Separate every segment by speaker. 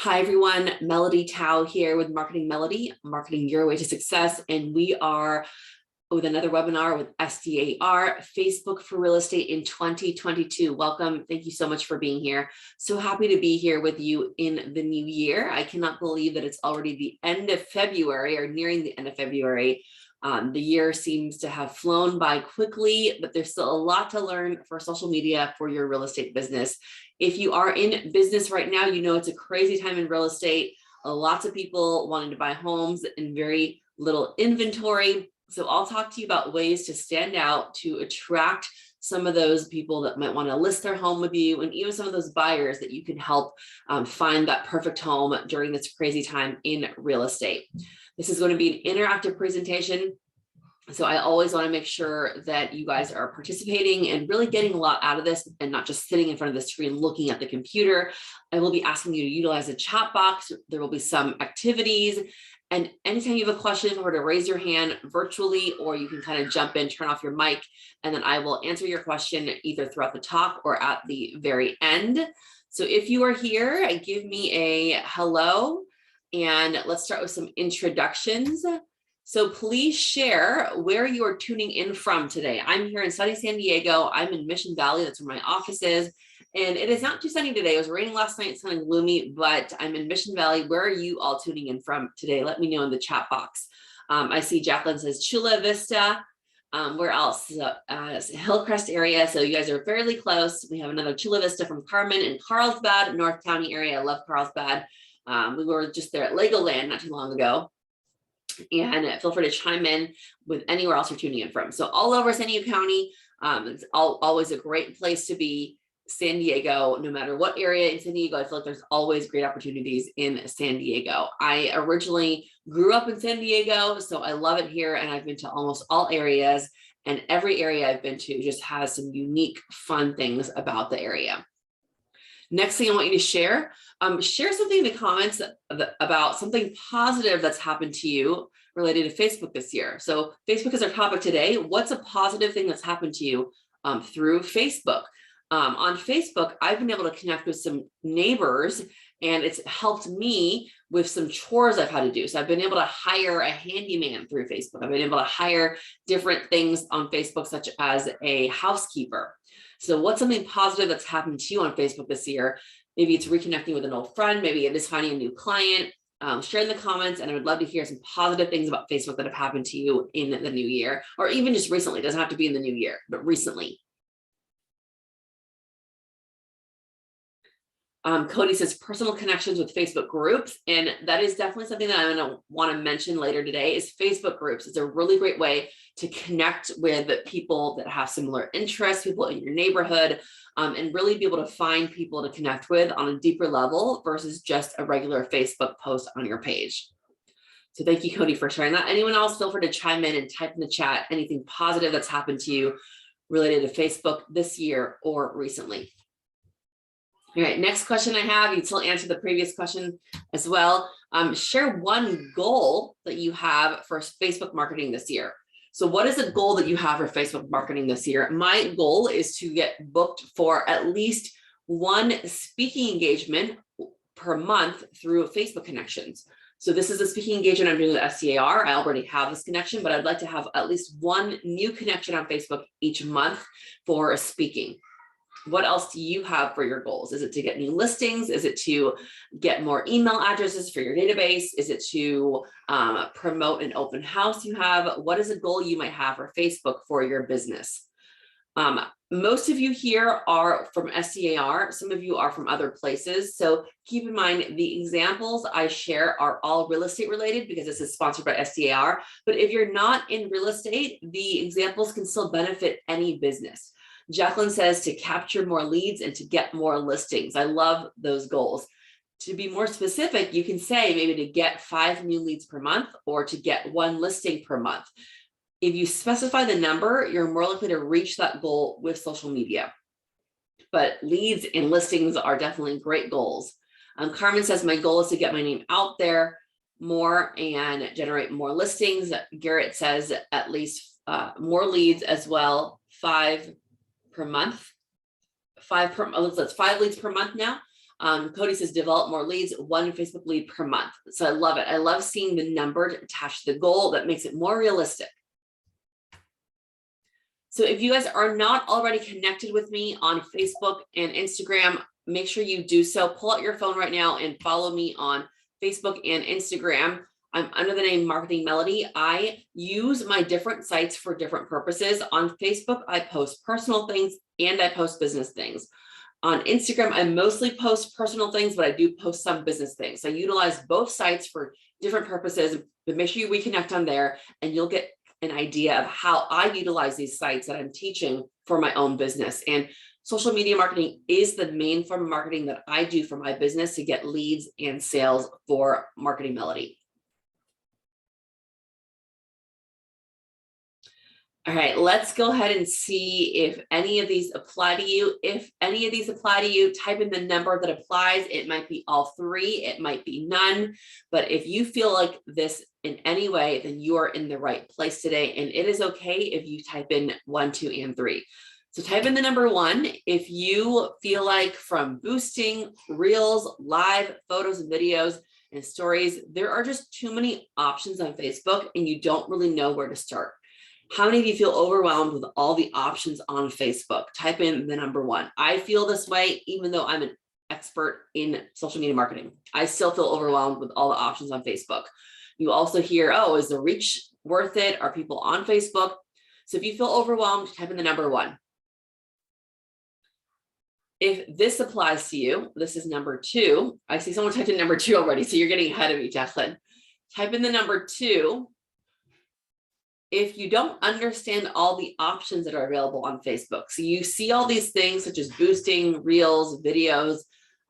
Speaker 1: Hi everyone, Melody Tao here with Marketing Melody, Marketing Your Way to Success, and we are with another webinar with SDAR, Facebook for Real Estate in 2022. Welcome, thank you so much for being here. So happy to be here with you in the new year. I cannot believe that it's already the end of February or nearing the end of February. The year seems to have flown by quickly, but there's still a lot to learn for social media for your real estate business. If you are in business right now, you know it's a crazy time in real estate. Lots of people wanting to buy homes and very little inventory. So I'll talk to you about ways to stand out, to attract some of those people that might want to list their home with you, and even some of those buyers that you can help find that perfect home during this crazy time in real estate. This is going to be an interactive presentation. So I always want to make sure that you guys are participating and really getting a lot out of this and not just sitting in front of the screen looking at the computer. I will be asking you to utilize the chat box. There will be some activities. And anytime you have a question, feel free to raise your hand virtually, or you can kind of jump in, turn off your mic, and then I will answer your question either throughout the talk or at the very end. So if you are here, give me a hello, and let's start with some introductions. So please share where you are tuning in from today. I'm here in sunny San Diego. I'm in Mission Valley. That's where my office is. And it is not too sunny today. It was raining last night. It's kind of gloomy, but I'm in Mission Valley. Where are you all tuning in from today? Let me know in the chat box. I see Jacqueline says Chula Vista. Where else? Hillcrest area. So you guys are fairly close. We have another Chula Vista from Carmen in Carlsbad, North County area. I love Carlsbad. We were just there at Legoland not too long ago. And feel free to chime in with anywhere else you're tuning in from. So all over San Diego County, it's always a great place to be. San Diego, no matter what area in San Diego, I feel like there's always great opportunities in San Diego. I originally grew up in San Diego, so I love it here, and I've been to almost all areas, and every area I've been to just has some unique, fun things about the area. Next thing I want you to share something in the comments about something positive that's happened to you related to Facebook this year. So Facebook is our topic today. What's a positive thing that's happened to you through Facebook? On Facebook, I've been able to connect with some neighbors, and it's helped me with some chores I've had to do. So I've been able to hire a handyman through Facebook. I've been able to hire different things on Facebook, such as a housekeeper. So what's something positive that's happened to you on Facebook this year? Maybe it's reconnecting with an old friend. Maybe it is finding a new client. Share in the comments, and I would love to hear some positive things about Facebook that have happened to you in the new year, or even just recently. It doesn't have to be in the new year, but recently. Cody says personal connections with Facebook groups, and that is definitely something that I'm going to want to mention later today. Is Facebook groups. It's a really great way to connect with people that have similar interests, people in your neighborhood, and really be able to find people to connect with on a deeper level versus just a regular Facebook post on your page. So thank you, Cody, for sharing that. Anyone else, feel free to chime in and type in the chat anything positive that's happened to you related to Facebook this year or recently. All right, next question I have, you still answer the previous question as well. Share one goal that you have for Facebook marketing this year. So what is a goal that you have for Facebook marketing this year? My goal is to get booked for at least one speaking engagement per month through Facebook connections. So this is a speaking engagement I'm doing with SDAR. I already have this connection, but I'd like to have at least one new connection on Facebook each month for speaking. What else do you have for your goals? Is it to get new listings? Is it to get more email addresses for your database? Is it to promote an open house you have? What is a goal you might have for Facebook for your business? Most of you here are from SDAR. Some of you are from other places. So keep in mind, the examples I share are all real estate related because this is sponsored by SDAR. But if you're not in real estate, the examples can still benefit any business. Jacqueline says to capture more leads and to get more listings. I love those goals. To be more specific, you can say maybe to get 5 new leads per month or to get 1 listing per month. If you specify the number, you're more likely to reach that goal with social media. But leads and listings are definitely great goals. Carmen says, my goal is to get my name out there more and generate more listings. Garrett says at least more leads as well, 5 per month. 5 leads per month now. Cody says develop more leads, 1 Facebook lead per month. So I love it. I love seeing the number attached to the goal. That makes it more realistic. So if you guys are not already connected with me on Facebook and Instagram, make sure you do so. Pull out your phone right now and follow me on Facebook and Instagram. I'm under the name Marketing Melody. I use my different sites for different purposes. On Facebook, I post personal things and I post business things. On Instagram, I mostly post personal things, but I do post some business things. I utilize both sites for different purposes, but make sure you reconnect on there and you'll get an idea of how I utilize these sites that I'm teaching for my own business. And social media marketing is the main form of marketing that I do for my business to get leads and sales for Marketing Melody. All right, let's go ahead and see if any of these apply to you. If any of these apply to you, type in the number that applies. It might be all 3, it might be none, but if you feel like this in any way, then you are in the right place today. And it is okay if you type in 1, 2, and 3. So type in the number 1 if you feel like from boosting, reels, live photos and videos and stories, there are just too many options on Facebook and you don't really know where to start. How many of you feel overwhelmed with all the options on Facebook? Type in the number 1. I feel this way, even though I'm an expert in social media marketing. I still feel overwhelmed with all the options on Facebook. You also hear, oh, is the reach worth it? Are people on Facebook? So if you feel overwhelmed, type in the number 1. If this applies to you, this is number 2. I see someone typed in number 2 already, so you're getting ahead of me, Jacqueline. Type in the number 2. If you don't understand all the options that are available on Facebook, so you see all these things such as boosting, reels, videos,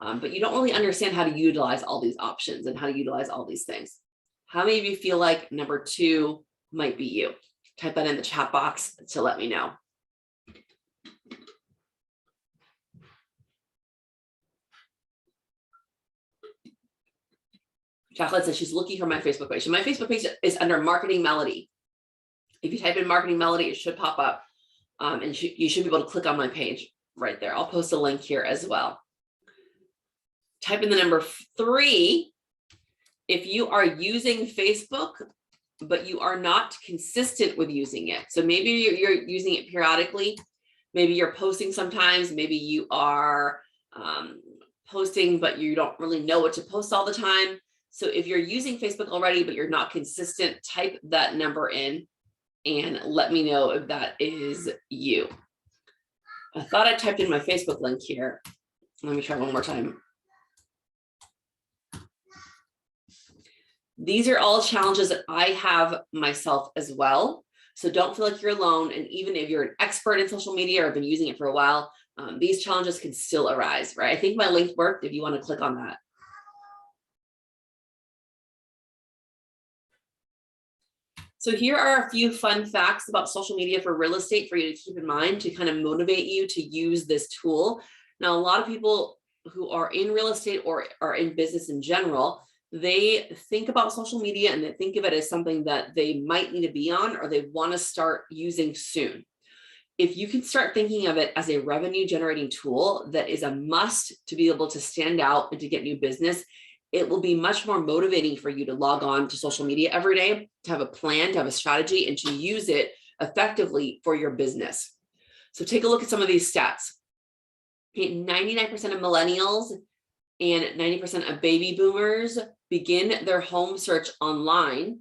Speaker 1: but you don't really understand how to utilize all these options and how to utilize all these things. How many of you feel like number 2 might be you? Type that in the chat box to let me know. Jacqueline says she's looking for my Facebook page. So my Facebook page is under Marketing Melody. If you type in Marketing Melody, it should pop up and you should be able to click on my page right there. I'll post a link here as well. Type in the number 3 if you are using Facebook, but you are not consistent with using it. So maybe you're using it periodically. Maybe you're posting sometimes. Maybe you are posting, but you don't really know what to post all the time. So if you're using Facebook already, but you're not consistent, type that number in and let me know if that is you. I thought I typed in my Facebook link here. Let me try one more time. These are all challenges that I have myself as well. So don't feel like you're alone. And even if you're an expert in social media or have been using it for a while, these challenges can still arise, right? I think my link worked if you want to click on that. So here are a few fun facts about social media for real estate for you to keep in mind to kind of motivate you to use this tool. Now, a lot of people who are in real estate or are in business in general, they think about social media and they think of it as something that they might need to be on or they want to start using soon. If you can start thinking of it as a revenue generating tool that is a must to be able to stand out and to get new business, it will be much more motivating for you to log on to social media every day, to have a plan, to have a strategy, and to use it effectively for your business. So take a look at some of these stats. 99% of millennials and 90% of baby boomers begin their home search online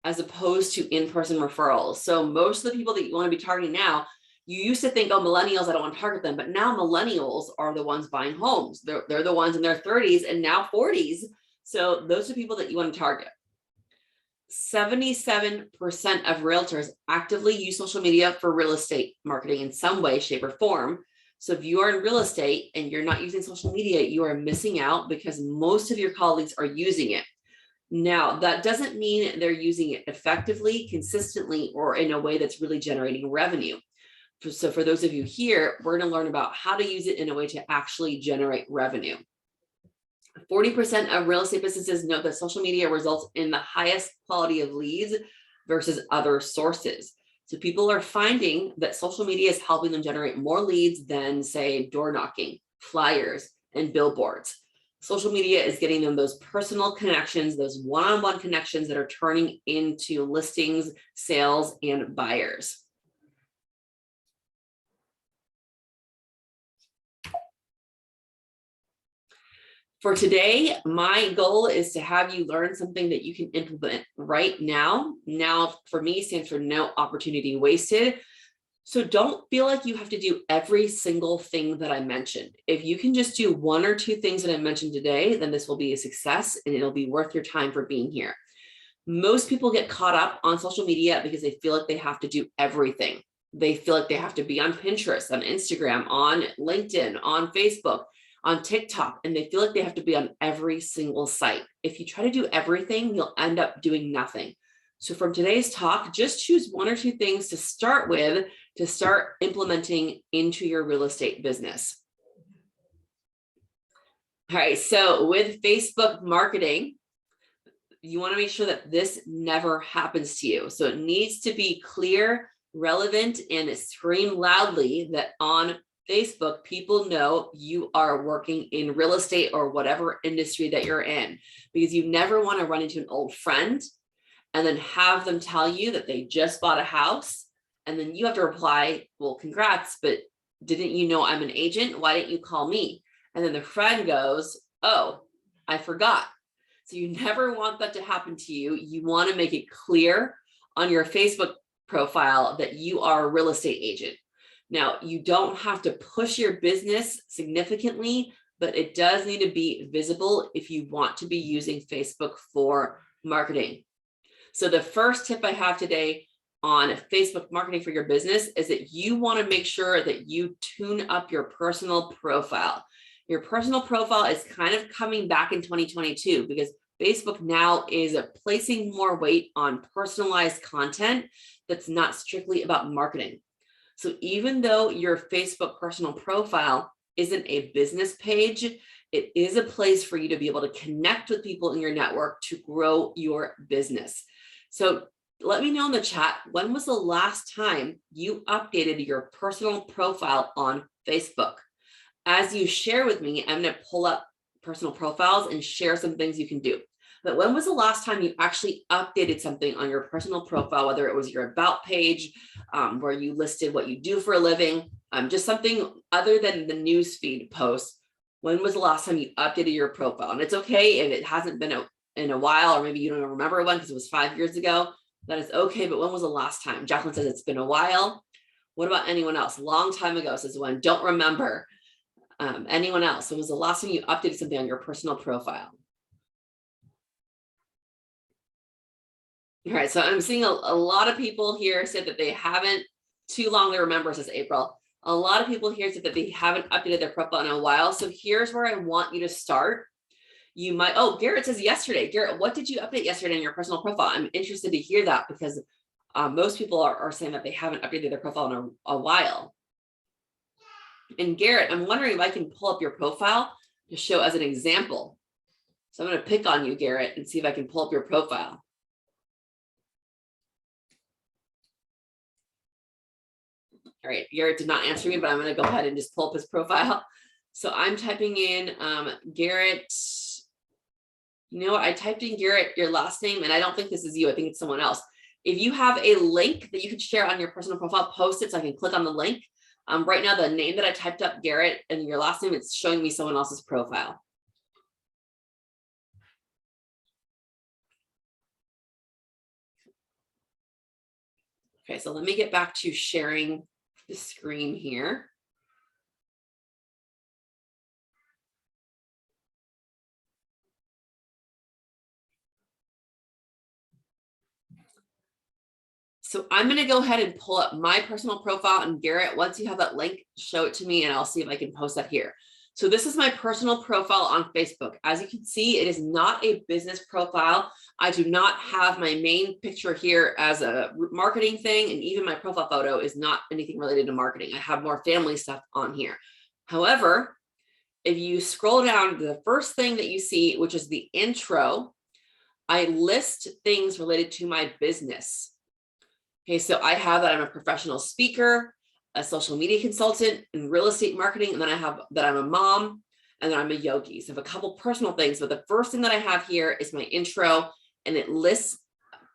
Speaker 1: as opposed to in-person referrals. So most of the people that you want to be targeting now, you used to think, oh, millennials, I don't want to target them, but now millennials are the ones buying homes. They're the ones in their 30s and now 40s. So those are people that you want to target. 77% of realtors actively use social media for real estate marketing in some way, shape, or form. So if you are in real estate and you're not using social media, you are missing out because most of your colleagues are using it. Now, that doesn't mean they're using it effectively, consistently, or in a way that's really generating revenue. So for those of you here, we're going to learn about how to use it in a way to actually generate revenue. 40% of real estate businesses note that social media results in the highest quality of leads versus other sources. So people are finding that social media is helping them generate more leads than, say, door knocking, flyers, and billboards. Social media is getting them those personal connections, those one-on-one connections that are turning into listings, sales, and buyers. For today, my goal is to have you learn something that you can implement right now. Now, for me, stands for no opportunity wasted. So don't feel like you have to do every single thing that I mentioned. If you can just do one or two things that I mentioned today, then this will be a success and it'll be worth your time for being here. Most people get caught up on social media because they feel like they have to do everything. They feel like they have to be on Pinterest, on Instagram, on LinkedIn, on Facebook, on TikTok, and they feel like they have to be on every single site. If you try to do everything, you'll end up doing nothing. So from today's talk, just choose one or two things to start with to start implementing into your real estate business. All right, so with Facebook marketing, you want to make sure that this never happens to you. So it needs to be clear, relevant, and scream loudly that on Facebook, people know you are working in real estate or whatever industry that you're in, because you never want to run into an old friend and then have them tell you that they just bought a house. And then you have to reply, well, congrats, but didn't you know I'm an agent? Why didn't you call me? And then the friend goes, oh, I forgot. So you never want that to happen to you. You want to make it clear on your Facebook profile that you are a real estate agent. Now, you don't have to push your business significantly, but it does need to be visible if you want to be using Facebook for marketing. So the first tip I have today on Facebook marketing for your business is that you want to make sure that you tune up your personal profile. Your personal profile is kind of coming back in 2022 because Facebook now is placing more weight on personalized content that's not strictly about marketing. So even though your Facebook personal profile isn't a business page, it is a place for you to be able to connect with people in your network to grow your business. So let me know in the chat, when was the last time you updated your personal profile on Facebook? As you share with me, I'm going to pull up personal profiles and share some things you can do. But when was the last time you actually updated something on your personal profile, whether it was your about page, where you listed what you do for a living, just something other than the newsfeed post? When was the last time you updated your profile? And it's okay if it hasn't been in a while, or maybe you don't even remember one because it was 5 years ago. That is okay, but when was the last time? Jacqueline says it's been a while. What about anyone else? Long time ago says one. Don't remember. Anyone else? When was the last time you updated something on your personal profile? All right, so I'm seeing a lot of people here said that they haven't, too long to remember, says April. A lot of people here said that they haven't updated their profile in a while. So here's where I want you to start. You might, oh, Garrett says yesterday. Garrett, what did you update yesterday in your personal profile? I'm interested to hear that because most people are saying that they haven't updated their profile in a while. And Garrett, I'm wondering if I can pull up your profile to show as an example. So I'm going to pick on you, Garrett, and see if I can pull up your profile. All right, Garrett did not answer me, but I'm going to go ahead and just pull up his profile. So I'm typing in Garrett. You know what? I typed in Garrett, your last name, and I don't think this is you. I think it's someone else. If you have a link that you could share on your personal profile, post it so I can click on the link. Right now, the name that I typed up, Garrett, and your last name, it's showing me someone else's profile. Okay, so let me get back to sharing the screen here. So I'm going to go ahead and pull up my personal profile, and Garrett, once you have that link, show it to me and I'll see if I can post that here. So this is my personal profile on Facebook. As you can see, it is not a business profile. I do not have my main picture here as a marketing thing, and even my profile photo is not anything related to marketing. I have more family stuff on here. However, if you scroll down, the first thing that you see, which is the intro, I list things related to my business. Okay, so I have that I'm a professional speaker, a social media consultant, and real estate marketing, and then I have that I'm a mom, and then I'm a yogi. So I have a couple personal things, but the first thing that I have here is my intro, and it lists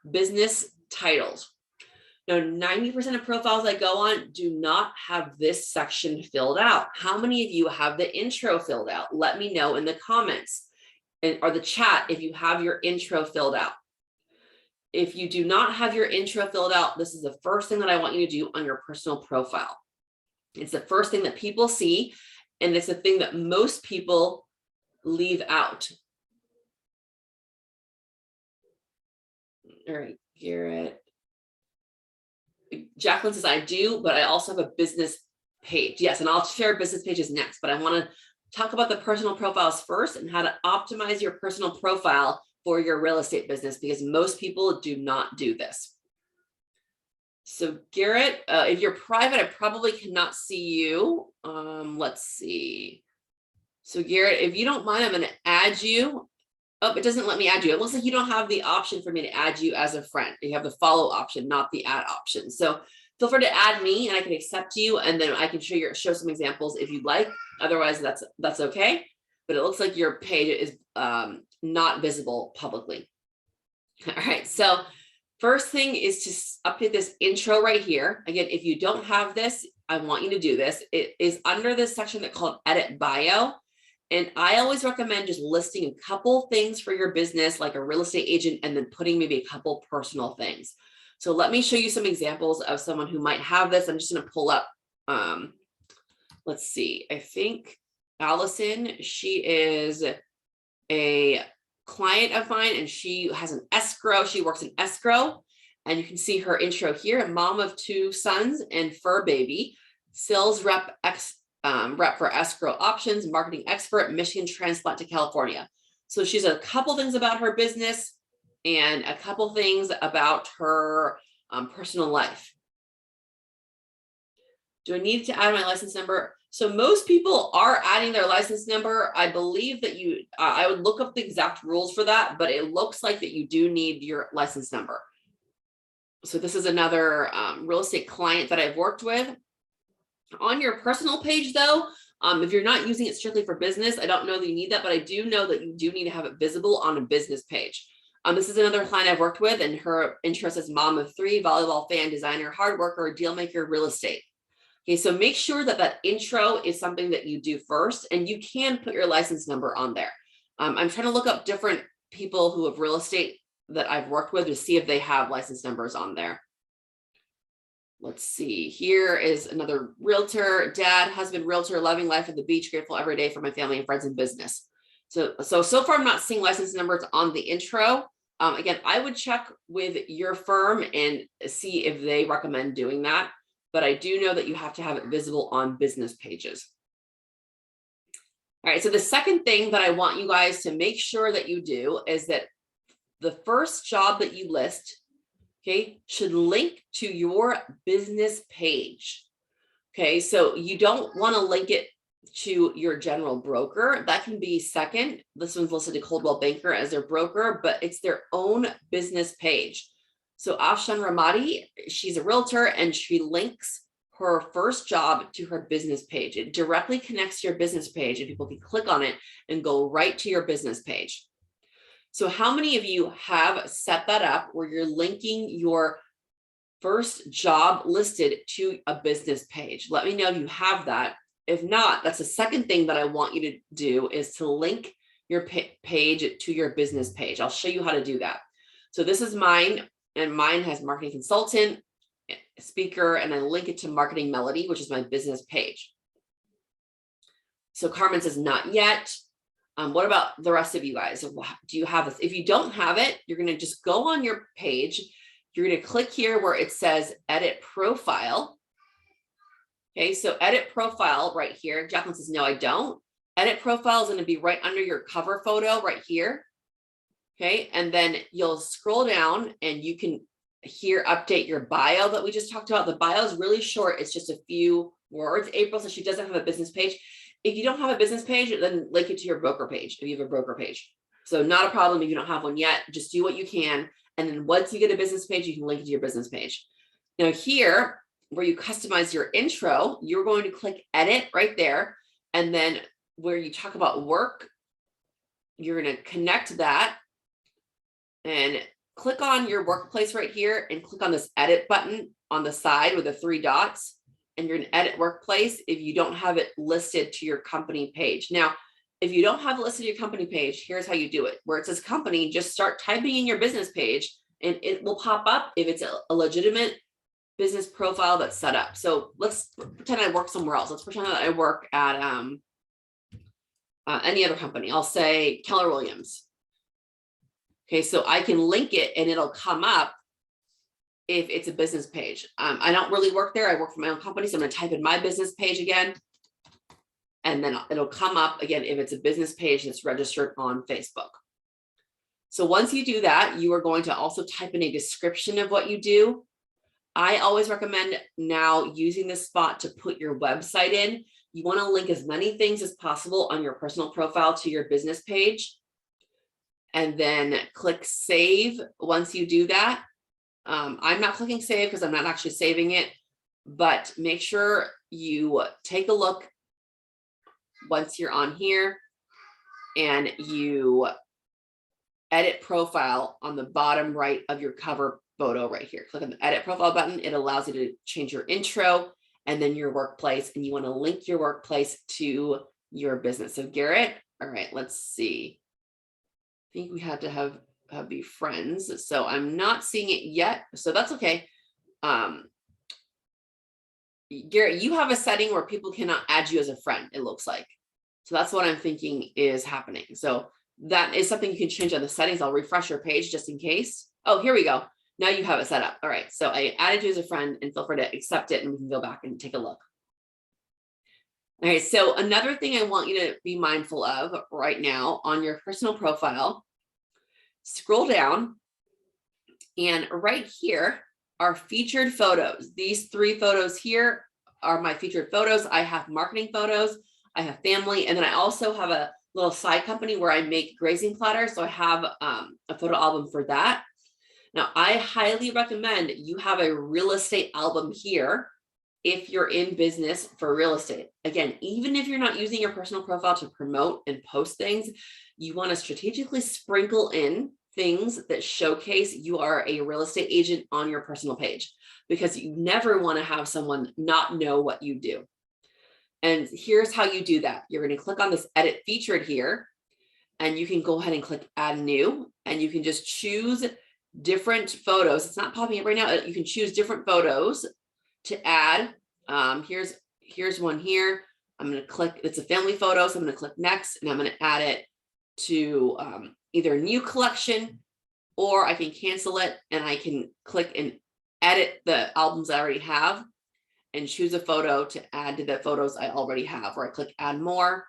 Speaker 1: business titles. Now, 90% of profiles I go on do not have this section filled out. How many of you have the intro filled out? Let me know in the comments or the chat if you have your intro filled out. If you do not have your intro filled out, this is the first thing that I want you to do on your personal profile. It's the first thing that people see, and it's the thing that most people leave out. All right, Garrett. Jacqueline says, I do, but I also have a business page. Yes, and I'll share business pages next, but I want to talk about the personal profiles first and how to optimize your personal profile for your real estate business, because most people do not do this. So Garrett, if you're private, I probably cannot see you. Let's see. So Garrett, if you don't mind, I'm going to add you. Oh, it doesn't let me add you. It looks like you don't have the option for me to add you as a friend. You have the follow option, not the add option. So feel free to add me and I can accept you, and then I can show some examples if you'd like. Otherwise, that's okay. But it looks like your page is not visible publicly. All right, so first thing is to update this intro right here. Again, if you don't have this, I want you to do this. It is under this section that's called Edit Bio. And I always recommend just listing a couple things for your business, like a real estate agent, and then putting maybe a couple personal things. So let me show you some examples of someone who might have this. I'm just going to pull up, let's see, I think Allison, she is a client of mine and she has an escrow. She works in escrow, and you can see her intro here, mom of 2 sons and fur baby, sales rep rep for escrow options, marketing expert, Michigan transplant to California. So she's a couple things about her business and a couple things about her personal life. Do I need to add my license number? So most people are adding their license number. I believe that I would look up the exact rules for that, but it looks like that you do need your license number. So this is another real estate client that I've worked with. On your personal page though, if you're not using it strictly for business, I don't know that you need that, but I do know that you do need to have it visible on a business page. This is another client I've worked with, and her interest is mom of 3, volleyball fan, designer, hard worker, deal maker, real estate. Okay, so make sure that that intro is something that you do first, and you can put your license number on there. I'm trying to look up different people who have real estate that I've worked with to see if they have license numbers on there. Let's see, here is another realtor, dad, husband, realtor, loving life at the beach, grateful every day for my family and friends and business. So far I'm not seeing license numbers on the intro. Again, I would check with your firm and see if they recommend doing that, but I do know that you have to have it visible on business pages. All right, so the second thing that I want you guys to make sure that you do is that the first job that you list, okay, should link to your business page. Okay, so you don't want to link it to your general broker. That can be second. This one's listed to Coldwell Banker as their broker, but it's their own business page. So Afshan Ramadi, she's a realtor and she links her first job to her business page. It directly connects to your business page and people can click on it and go right to your business page. So how many of you have set that up where you're linking your first job listed to a business page? Let me know if you have that. If not, that's the second thing that I want you to do, is to link your page to your business page. I'll show you how to do that. So this is mine, and mine has marketing consultant, speaker, and I link it to Marketing Melody, which is my business page. So Carmen says not yet. What about the rest of you guys? Do you have this? If you don't have it, you're going to just go on your page. You're going to click here where it says edit profile. Okay, so edit profile right here. Jacqueline says, no, I don't. Edit profile is going to be right under your cover photo right here. Okay, and then you'll scroll down and you can here update your bio that we just talked about. The bio is really short. It's just a few words. April says she doesn't have a business page. If you don't have a business page, then link it to your broker page if you have a broker page. So not a problem if you don't have one yet. Just do what you can. And then once you get a business page, you can link it to your business page. Now here, where you customize your intro, you're going to click edit right there. And then where you talk about work, you're going to connect that and click on your workplace right here and click on this edit button on the side with the 3 dots. And you're going to edit workplace if you don't have it listed to your company page. Now, if you don't have it listed to your company page, here's how you do it. Where it says company, just start typing in your business page and it will pop up if it's a legitimate business profile that's set up. So let's pretend I work somewhere else. Let's pretend that I work at any other company. I'll say Keller Williams. Okay, so I can link it and it'll come up if it's a business page. I don't really work there. I work for my own company. So I'm going to type in my business page again. And then it'll come up again if it's a business page that's registered on Facebook. So once you do that, you are going to also type in a description of what you do. I always recommend now using this spot to put your website in. You want to link as many things as possible on your personal profile to your business page. And then click save once you do that. I'm not clicking save because I'm not actually saving it, but make sure you take a look once you're on here and you edit profile on the bottom right of your cover photo right here. Click on the edit profile button. It allows you to change your intro and then your workplace, and you want to link your workplace to your business. So Garrett, all right, let's see. I think we had to have be friends. So I'm not seeing it yet. So that's okay. Garrett, you have a setting where people cannot add you as a friend, it looks like. So that's what I'm thinking is happening. So that is something you can change on the settings. I'll refresh your page just in case. Oh, here we go. Now you have it set up. All right. So I added you as a friend and feel free to accept it and we can go back and take a look. All right. So another thing I want you to be mindful of right now on your personal profile, scroll down and right here are featured photos. These 3 photos here are my featured photos. I have marketing photos, I have family, and then I also have a little side company where I make grazing platters. So I have a photo album for that. Now, I highly recommend you have a real estate album here if you're in business for real estate. Again, even if you're not using your personal profile to promote and post things, you want to strategically sprinkle in things that showcase you are a real estate agent on your personal page, because you never want to have someone not know what you do. And here's how you do that. You're going to click on this edit featured here, and you can go ahead and click add new, and you can just choose different photos. It's not popping up right now. You can choose different photos to add. Here's one here. I'm going to click, it's a family photo. So I'm going to click next, and I'm going to add it to either new collection, or I can cancel it and I can click and edit the albums I already have and choose a photo to add to the photos I already have, or I click add more.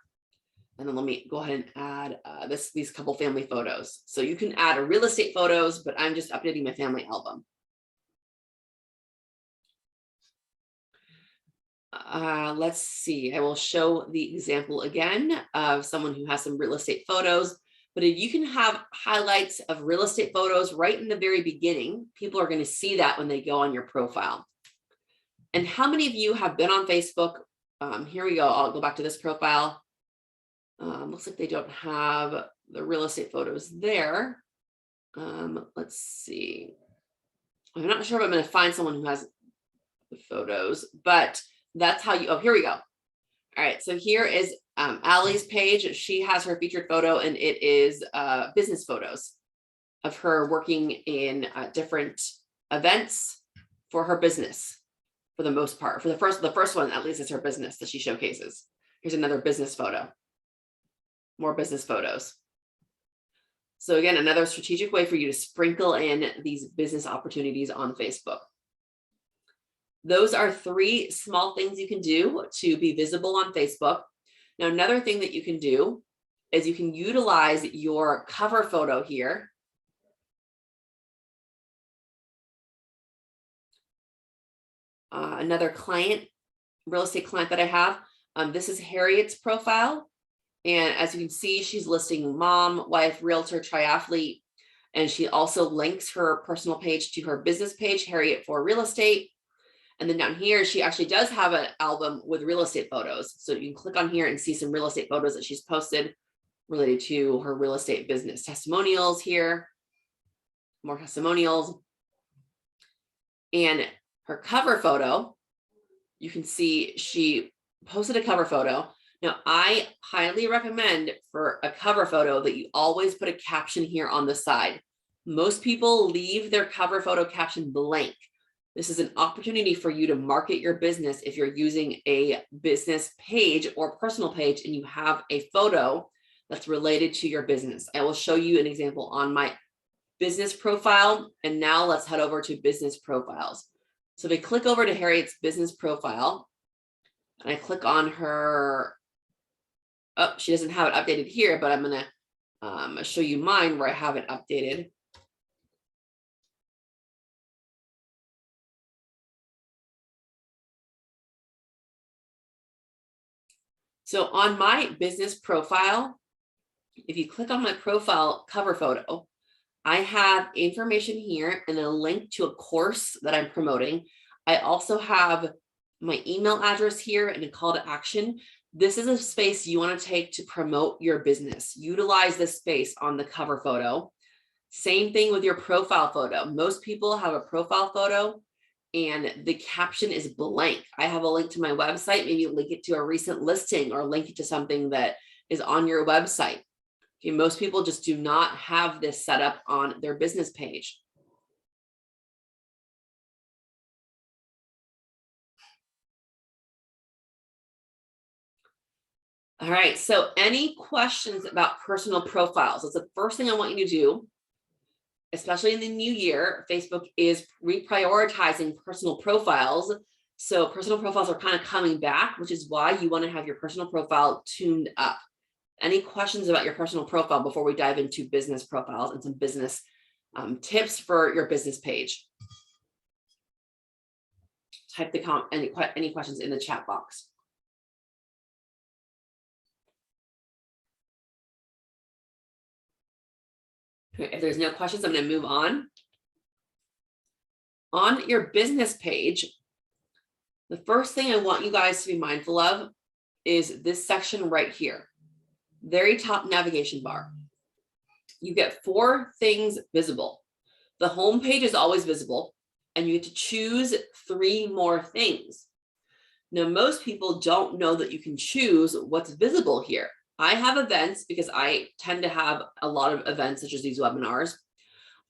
Speaker 1: And then let me go ahead and add these couple family photos. So you can add real estate photos, but I'm just updating my family album. Let's see, I will show the example again of someone who has some real estate photos. But if you can have highlights of real estate photos right in the very beginning, people are going to see that when they go on your profile. And how many of you have been on Facebook? Here we go. I'll go back to this profile. Looks like they don't have the real estate photos there. Let's see. I'm not sure if I'm going to find someone who has the photos, but that's how you, oh, here we go. All right. So here is Allie's page. She has her featured photo, and it is business photos of her working in different events for her business. For the most part, for the first one, at least, is her business that she showcases. Here's another business photo. More business photos. So again, another strategic way for you to sprinkle in these business opportunities on Facebook. Those are 3 small things you can do to be visible on Facebook. Now, another thing that you can do is you can utilize your cover photo here. Another client, real estate client that I have, this is Harriet's profile. And as you can see, she's listing mom, wife, realtor, triathlete. And she also links her personal page to her business page, Harriet for Real Estate. And then down here, she actually does have an album with real estate photos. So you can click on here and see some real estate photos that she's posted related to her real estate business. Testimonials here, more testimonials. And her cover photo, you can see she posted a cover photo. Now, I highly recommend for a cover photo that you always put a caption here on the side. Most people leave their cover photo caption blank. This is an opportunity for you to market your business if you're using a business page or personal page and you have a photo that's related to your business. I will show you an example on my business profile. And now let's head over to business profiles. So if I click over to Harriet's business profile and I click on her, oh, she doesn't have it updated here, but I'm gonna show you mine where I have it updated. So on my business profile, if you click on my profile cover photo, I have information here and a link to a course that I'm promoting. I also have my email address here and a call to action. This is a space you want to take to promote your business. Utilize this space on the cover photo. Same thing with your profile photo. Most people have a profile photo and the caption is blank. I have a link to my website, maybe link it to a recent listing or link it to something that is on your website. Okay, most people just do not have this set up on their business page. All right, so any questions about personal profiles? That's the first thing I want you to do, especially in the new year. Facebook is reprioritizing personal profiles. So personal profiles are kind of coming back, which is why you want to have your personal profile tuned up. Any questions about your personal profile before we dive into business profiles and some business tips for your business page? Type any questions in the chat box. Okay, if there's no questions, I'm going to move on. On your business page, the first thing I want you guys to be mindful of is this section right here. Very top navigation bar. You get 4 things visible. The home page is always visible, and you get to choose 3 more things. Now, most people don't know that you can choose what's visible here. I have events because I tend to have a lot of events such as these webinars.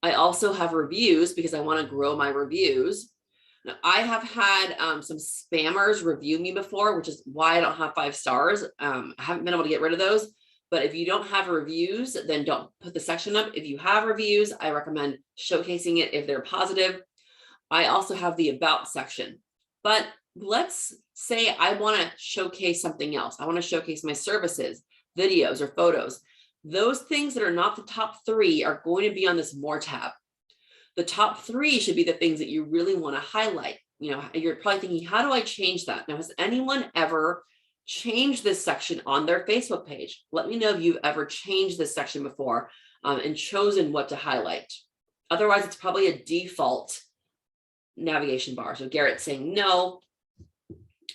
Speaker 1: I also have reviews because I want to grow my reviews. Now, I have had some spammers review me before, which is why I don't have 5 stars. I haven't been able to get rid of those. But if you don't have reviews, then don't put the section up. If you have reviews, I recommend showcasing it if they're positive. I also have the about section. But let's say I want to showcase something else. I want to showcase my services, videos, or photos. Those things that are not the top 3 are going to be on this more tab. The top 3 should be the things that you really want to highlight. You know, you're probably thinking, how do I change that? Now, has anyone ever changed this section on their Facebook page? Let me know if you've ever changed this section before and chosen what to highlight. Otherwise, it's probably a default navigation bar. So Garrett's saying no.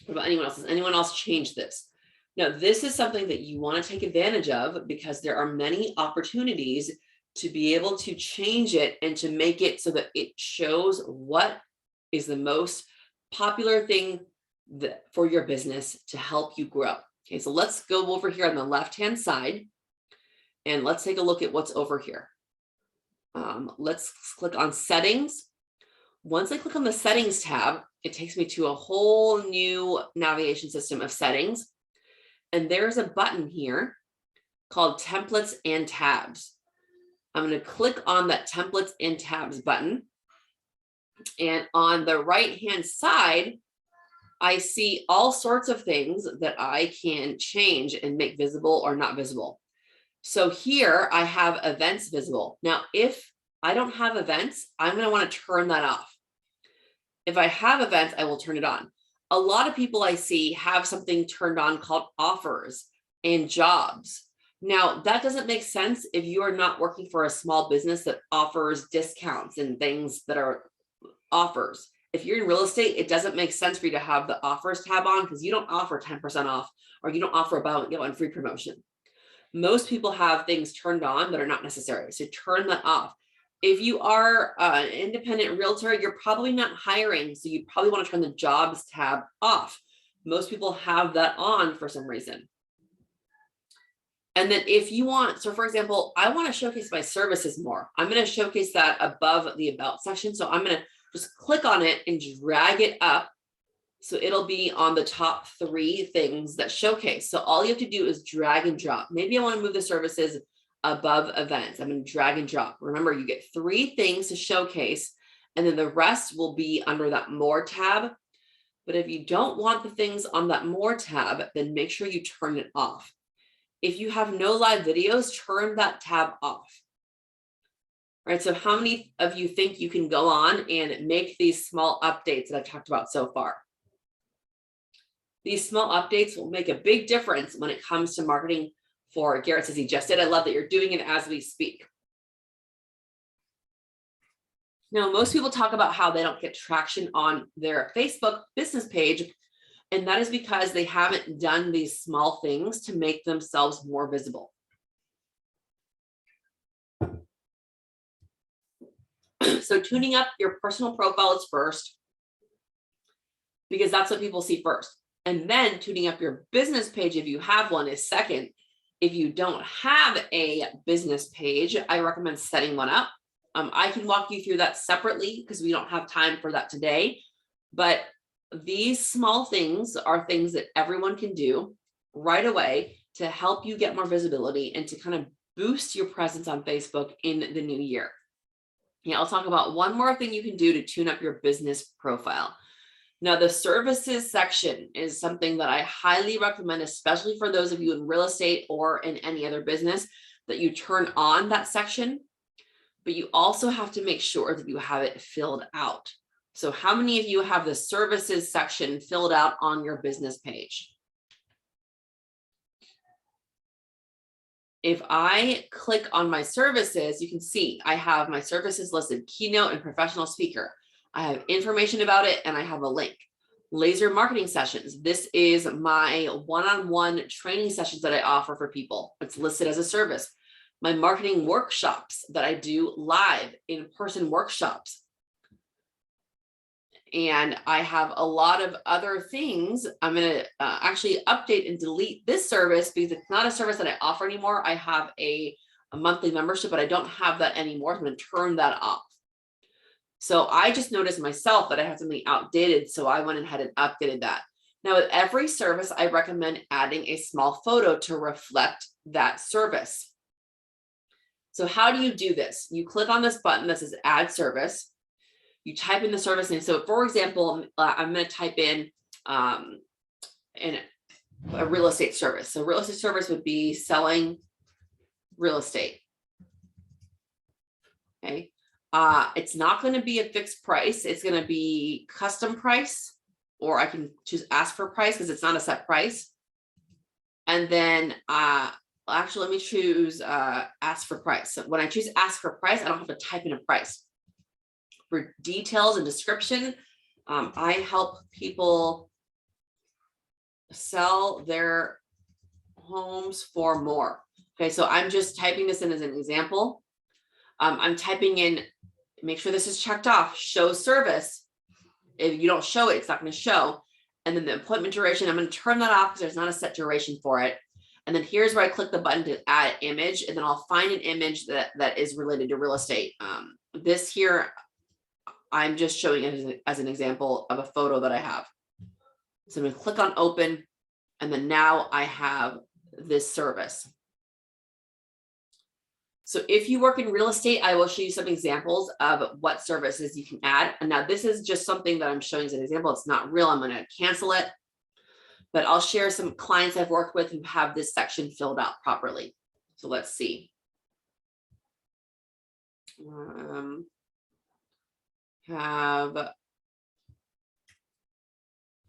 Speaker 1: What about anyone else? Has anyone else changed this? Now, this is something that you want to take advantage of because there are many opportunities to be able to change it and to make it so that it shows what is the most popular thing for your business to help you grow. Okay, so let's go over here on the left-hand side and let's take a look at what's over here. Let's click on settings. Once I click on the settings tab, it takes me to a whole new navigation system of settings. And there's a button here called templates and tabs. I'm going to click on that templates and tabs button. And on the right-hand side, I see all sorts of things that I can change and make visible or not visible. So here I have events visible. Now, if I don't have events, I'm going to want to turn that off. If I have events, I will turn it on. A lot of people I see have something turned on called offers and jobs. Now, that doesn't make sense if you are not working for a small business that offers discounts and things that are offers. if you're in real estate, it doesn't make sense for you to have the offers tab on because you don't offer 10% off or you don't offer about and free promotion. Most people have things turned on that are not necessary. So turn that off. If you are an independent realtor, you're probably not hiring. So you probably want to turn the jobs tab off. Most people have that on for some reason. And then if you want, so for example, I want to showcase my services more. I'm going to showcase that above the about section. So I'm going to just click on it and drag it up. So it'll be on the top 3 things that showcase. So all you have to do is drag and drop. Maybe I want to move the services above events. I'm going to drag and drop. Remember, you get 3 things to showcase, and then the rest will be under that more tab. But if you don't want the things on that more tab, then make sure you turn it off. If you have no live videos, turn that tab off. All right, so how many of you think you can go on and make these small updates that I've talked about so far? These small updates will make a big difference when it comes to marketing for Garrett says he just did. I love that you're doing it as we speak. Now, most people talk about how they don't get traction on their Facebook business page, and that is because they haven't done these small things to make themselves more visible. So tuning up your personal profile is first, because that's what people see first. And then tuning up your business page, if you have one, is second. If you don't have a business page, I recommend setting one up. I can walk you through that separately because we don't have time for that today. But these small things are things that everyone can do right away to help you get more visibility and to kind of boost your presence on Facebook in the new year. Yeah, I'll talk about one more thing you can do to tune up your business profile. Now, the services section is something that I highly recommend, especially for those of you in real estate or in any other business, that you turn on that section, but you also have to make sure that you have it filled out. So how many of you have the services section filled out on your business page? If I click on my services, you can see I have my services listed: keynote and professional speaker. I have information about it, and I have a link. Laser marketing sessions. This is my one-on-one training sessions that I offer for people. It's listed as a service. My marketing workshops that I do live, in-person workshops. And I have a lot of other things. I'm going to actually update and delete this service because it's not a service that I offer anymore. I have a monthly membership, but I don't have that anymore. I'm going to turn that off. So I just noticed myself that I had something outdated, so I went ahead and updated that. Now, with every service, I recommend adding a small photo to reflect that service. So how do you do this? You click on this button that says Add Service. You type in the service name. So, for example, I'm going to type in a real estate service. So, real estate service would be selling real estate. Okay. It's not going to be a fixed price. It's going to be custom price, or I can choose ask for price because it's not a set price. And then actually, let me choose ask for price. So when I choose ask for price, I don't have to type in a price. For details and description, I help people sell their homes for more. Okay, so I'm just typing this in as an example. I'm typing in, make sure this is checked off, show service. If you don't show it, it's not going to show. And then the appointment duration, I'm going to turn that off because there's not a set duration for it. And then here's where I click the button to add image, and then I'll find an image that is related to real estate. This here, I'm just showing it as an example of a photo that I have. So I'm going to click on open, and then now I have this service. So if you work in real estate, I will show you some examples of what services you can add. And now this is just something that I'm showing as an example. It's not real. I'm going to cancel it, but I'll share some clients I've worked with who have this section filled out properly. So let's see.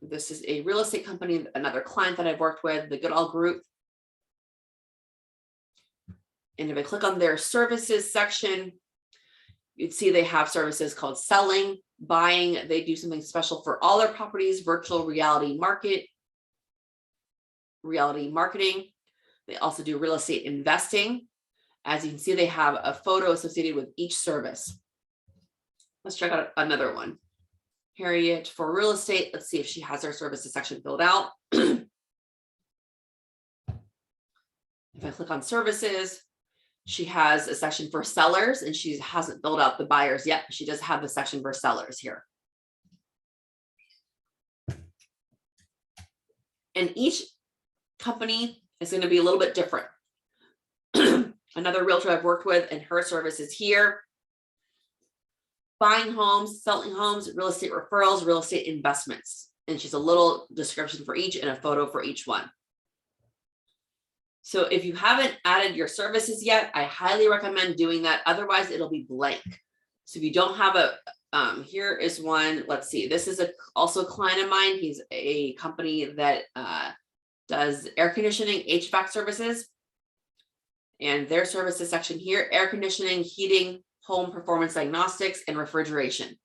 Speaker 1: This is a real estate company, another client that I've worked with, the Goodall Group. And if I click on their services section, you'd see they have services called selling, Buying, they do something special for all their properties, virtual reality marketing. They also do real estate investing. As you can see, they have a photo associated with each service. Let's check out another one. Harriet for real estate. Let's see if she has her services section filled out. If I click on services, she has a section for sellers, and she hasn't filled out the buyers yet, but she does have the section for sellers here. And each company is going to be a little bit different. Another realtor I've worked with, and her service is here. Buying homes, selling homes, real estate referrals, real estate investments. And she's a little description for each and a photo for each one. So if you haven't added your services yet, I highly recommend doing that. Otherwise, it'll be blank. So if you don't have a, here is one, let's see, this is also a client of mine. He's a company that does air conditioning, HVAC services. And their services section here, air conditioning, heating, home performance diagnostics, and refrigeration.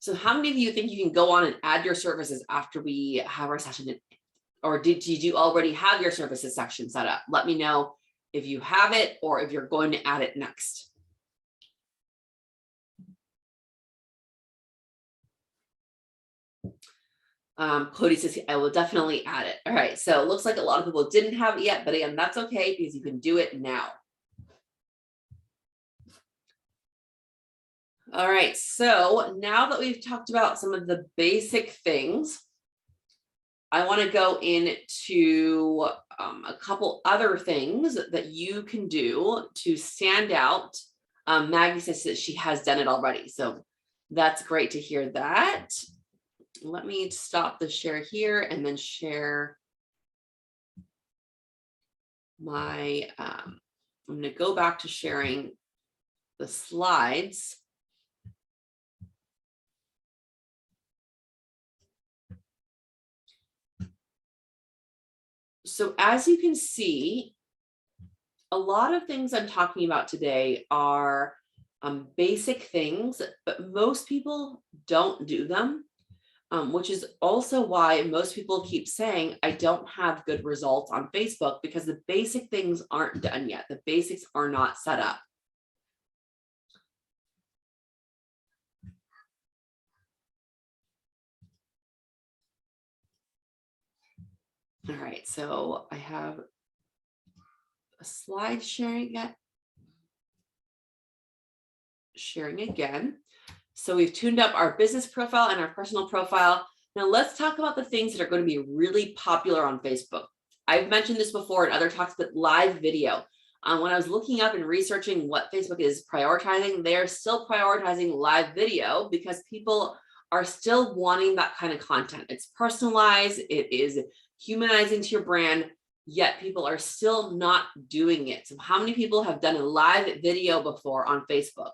Speaker 1: So how many of you think you can go on and add your services after we have our session? Or did you already have your services section set up? Let me know if you have it or if you're going to add it next. Cody says, I will definitely add it. All right, so it looks like a lot of people didn't have it yet, but again, that's okay because you can do it now. All right, so now that we've talked about some of the basic things, I want to go into a couple other things that you can do to stand out. Maggie says that she has done it already, so that's great to hear that. Let me stop the share here and then share my, I'm going to go back to sharing the slides. So as you can see, a lot of things I'm talking about today are basic things, but most people don't do them. Which is also why most people keep saying, I don't have good results on Facebook, because the basic things aren't done yet. The basics are not set up. All right, so I have a slide sharing again. So we've tuned up our business profile and our personal profile. Now let's talk about the things that are going to be really popular on Facebook. I've mentioned this before in other talks, but live video. When I was looking up and researching what Facebook is prioritizing, they're still prioritizing live video because people are still wanting that kind of content. It's personalized, it is humanizing to your brand, yet people are still not doing it. So how many people have done a live video before on Facebook?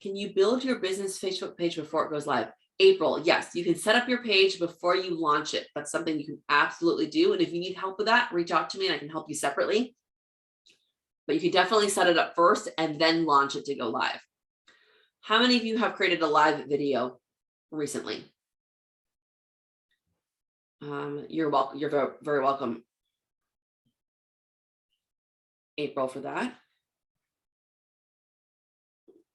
Speaker 1: Can you build your business Facebook page before it goes live? April, yes, you can set up your page before you launch it. That's something you can absolutely do. And if you need help with that, reach out to me and I can help you separately. But you can definitely set it up first and then launch it to go live. How many of you have created a live video recently? You're welcome. You're very welcome, April, for that.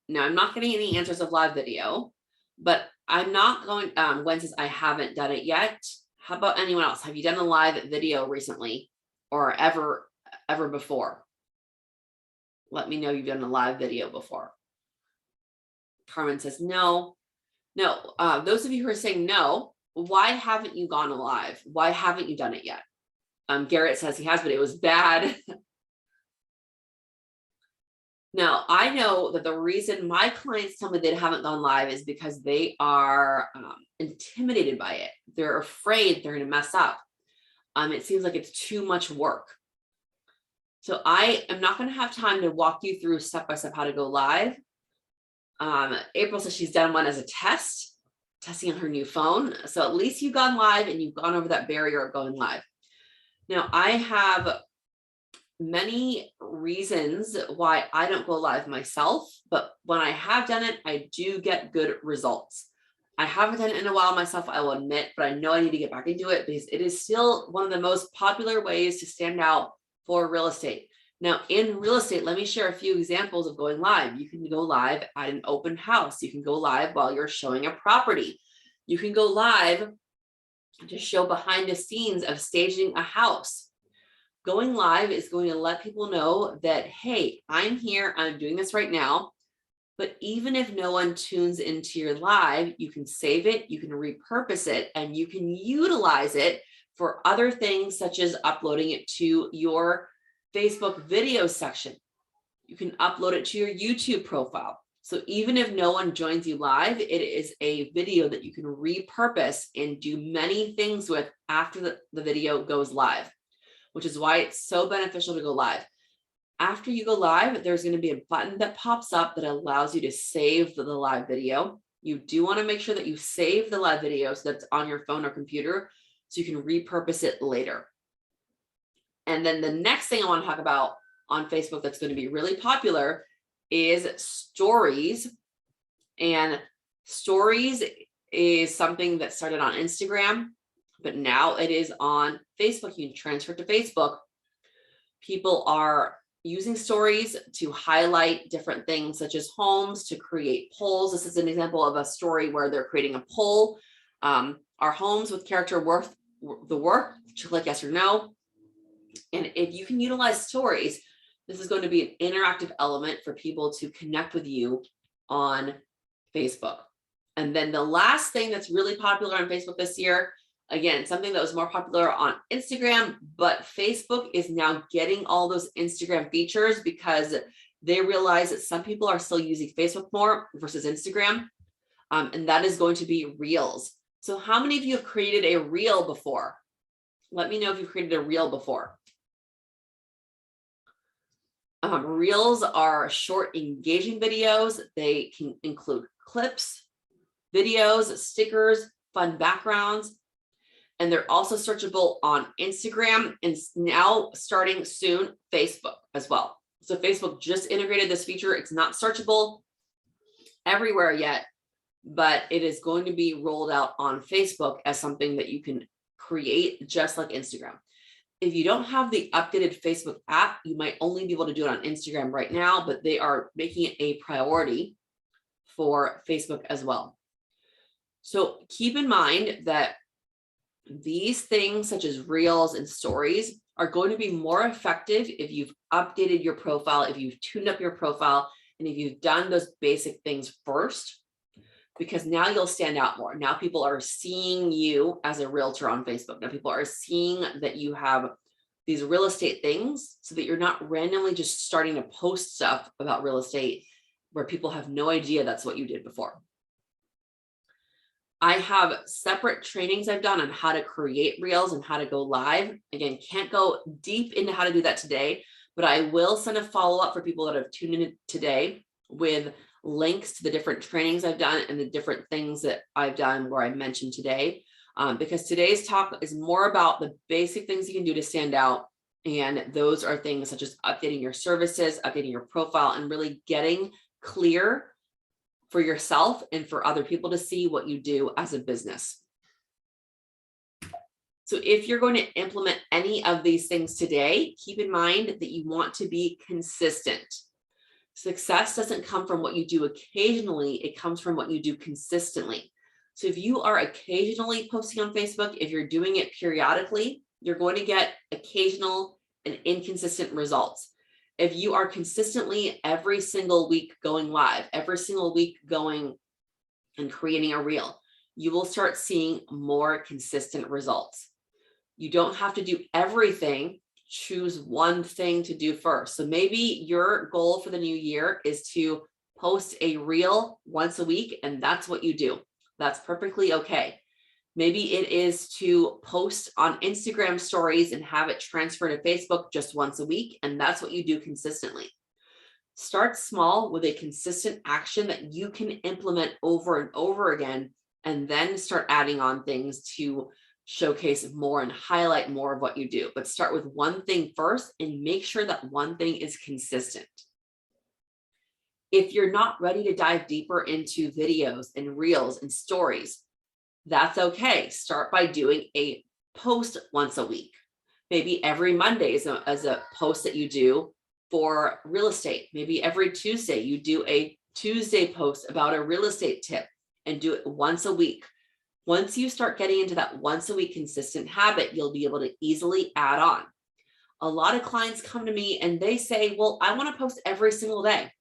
Speaker 1: Now, I'm not getting any answers of live video, but I'm not going, Gwen says, I haven't done it yet. How about anyone else? Have you done a live video recently or ever before? Let me know you've done a live video before. Carmen says, no. Those of you who are saying no, why haven't you gone live? Why haven't you done it yet? Garrett says he has, but it was bad. Now, I know that the reason my clients tell me they haven't gone live is because they are intimidated by it. They're afraid they're going to mess up. It seems like it's too much work. So I am not going to have time to walk you through step by step how to go live. April says she's done one as a testing on her new phone. So at least you've gone live and you've gone over that barrier of going live. Now, I have many reasons why I don't go live myself, but when I have done it, I do get good results. I haven't done it in a while myself, I will admit, but I know I need to get back into it because it is still one of the most popular ways to stand out for real estate. Now, in real estate, let me share a few examples of going live. You can go live at an open house. You can go live while you're showing a property. You can go live to show behind the scenes of staging a house. Going live is going to let people know that, hey, I'm here, I'm doing this right now. But even if no one tunes into your live, you can save it, you can repurpose it, and you can utilize it for other things, such as uploading it to your Facebook video section. You can upload it to your YouTube profile. So even if no one joins you live, it is a video that you can repurpose and do many things with after the video goes live, which is why it's so beneficial to go live. After you go live, there's going to be a button that pops up that allows you to save the live video. You do want to make sure that you save the live video so that's on your phone or computer so you can repurpose it later. And then the next thing I want to talk about on Facebook that's going to be really popular is stories. And stories is something that started on Instagram, but now it is on Facebook. You can transfer it to Facebook. People are using stories to highlight different things such as homes, to create polls. This is an example of a story where they're creating a poll. Are homes with character worth the work? To click yes or no. And if you can utilize stories, this is going to be an interactive element for people to connect with you on Facebook. And then the last thing that's really popular on Facebook this year, again, something that was more popular on Instagram, but Facebook is now getting all those Instagram features because they realize that some people are still using Facebook more versus Instagram. And that is going to be Reels. So how many of you have created a Reel before? Let me know if you've created a Reel before. Reels are short, engaging videos. They can include clips, videos, stickers, fun backgrounds, and they're also searchable on Instagram and now starting soon, Facebook as well. So Facebook just integrated this feature. It's not searchable everywhere yet, but it is going to be rolled out on Facebook as something that you can create just like Instagram. If you don't have the updated Facebook app, you might only be able to do it on Instagram right now, but they are making it a priority for Facebook as well. So keep in mind that these things such as Reels and stories are going to be more effective if you've updated your profile, if you've tuned up your profile, and if you've done those basic things first, because now you'll stand out more. Now people are seeing you as a realtor on Facebook. Now people are seeing that you have these real estate things so that you're not randomly just starting to post stuff about real estate where people have no idea that's what you did before. I have separate trainings I've done on how to create Reels and how to go live. Again, can't go deep into how to do that today, but I will send a follow-up for people that have tuned in today with links to the different trainings I've done and the different things that I've done where I mentioned today, because today's talk is more about the basic things you can do to stand out. And those are things such as updating your services, updating your profile, and really getting clear for yourself and for other people to see what you do as a business. So if you're going to implement any of these things today, keep in mind that you want to be consistent. Success doesn't come from what you do occasionally, it comes from what you do consistently. So if you are occasionally posting on Facebook, if you're doing it periodically, you're going to get occasional and inconsistent results. If you are consistently every single week going live, every single week going and creating a reel, you will start seeing more consistent results. You don't have to do everything. Choose one thing to do first. So maybe your goal for the new year is to post a reel once a week, and that's what you do. That's perfectly okay. Maybe it is to post on Instagram stories and have it transfer to Facebook just once a week, and that's what you do consistently. Start small with a consistent action that you can implement over and over again, and then start adding on things to showcase more and highlight more of what you do, but start with one thing first and make sure that one thing is consistent. If you're not ready to dive deeper into videos and reels and stories, that's okay. Start by doing a post once a week. Maybe every Monday as a post that you do for real estate. Maybe every Tuesday you do a Tuesday post about a real estate tip and do it once a week. Once you start getting into that once a week consistent habit, you'll be able to easily add on. A lot of clients come to me and they say, well, I want to post every single day.